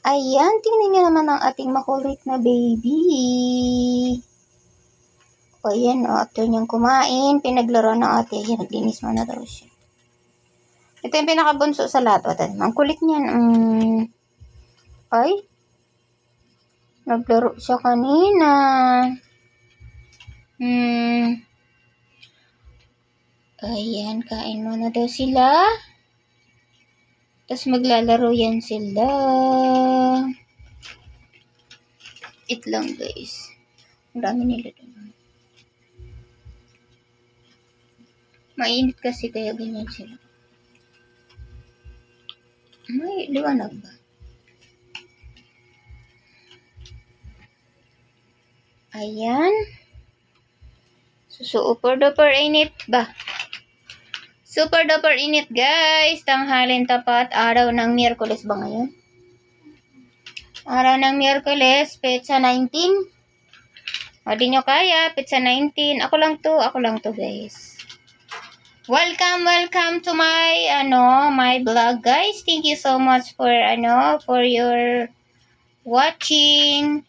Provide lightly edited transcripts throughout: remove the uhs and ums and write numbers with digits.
Ayan, tingnan niyo naman ang ating makulit na baby. O, ayan, o, after niyang kumain, pinaglaro ng ate. Ayan, naglinis mo na daw siya. Ito yung pinakabunso sa lahat. O, ang kulit niyan. Ay, naglaro siya kanina. Ayan, kain muna daw sila. Tapos maglalaro yan sila. It lang, guys. Ang dami nila doon. Mainit kasi kaya ganyan sila. May liwanag ba? Ayan. Super duper init ba? Super duper init, guys. Tanghalin tapat. Araw ng Miyerkules ba ngayon? Araw ng Miyerkules, petsa 19. O, di nyo kaya, petsa 19. Ako lang to, guys. Welcome to my, my vlog, guys. Thank you so much for, for your watching.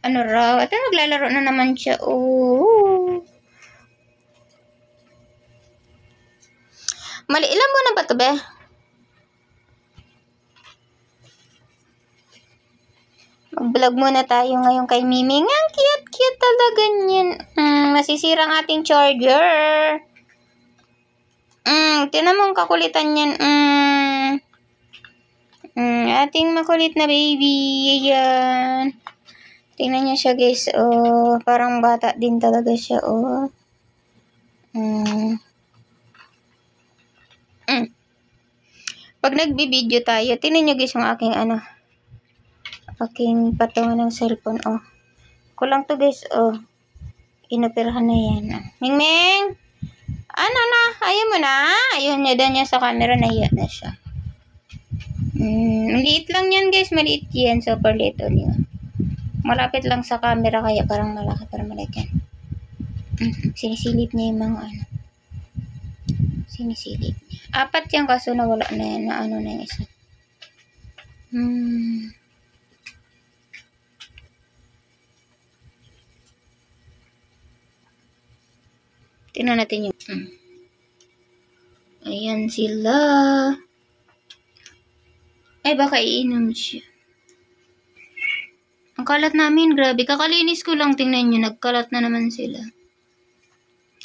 Ano raw? Ito, naglalaro na naman siya. Oh. Mali, ilan mo na ba ito, be? Mag-vlog muna tayo ngayon kay Miming. Ang cute talaga niyan. Masisira ang ating charger. Tinan mo ang kakulitan niyan. Ating makulit na baby. Ayan. Tingnan niyo siya, guys. Oh, parang bata din talaga siya. Oh. Pag nagbibideo tayo, tingnan niyo, guys, yung aking aking patungan ng cellphone. Oh. Ako lang to, guys. Oh. Inoperahan na yan. Mingming! Ano na? Ayaw mo na? Ayun niya doon niya sa camera. Nahiya na siya. Maliit lang yan, guys. Maliit yan. Super little yun. Malapit lang sa camera kaya parang malaki. Parang maliit yan. Sinisilip niya yung mga Sinisilip niya. 4 yan kaso nawala na yan. Na yung isa. Tingnan natin yung ayan sila. Ay, baka iinom siya. Ang kalat namin, grabe. Kakalinis ko lang, tingnan nyo. Nagkalat na naman sila.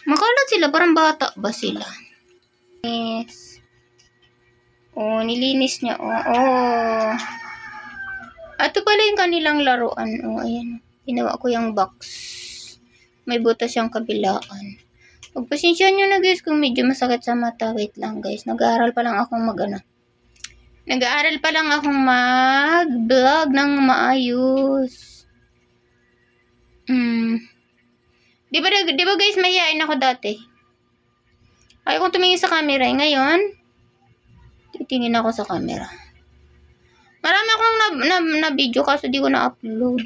Makalat sila, parang bata ba sila? Yes. Oh, nilinis niya. Oh. Ito pala yung kanilang laruan. Oh, ayan. Ginawa ko yung box. May butas yung kabilaan. Pagpasensya nyo na, guys, kung medyo masakit sa mata. Wait lang, guys. Nag-aaral pa lang akong mag-vlog ng maayos. Di ba guys, mahihain ako dati? Ayaw kong tumingin sa camera. Ngayon, titingin ako sa camera. Marami akong na video kaso di ko na-upload.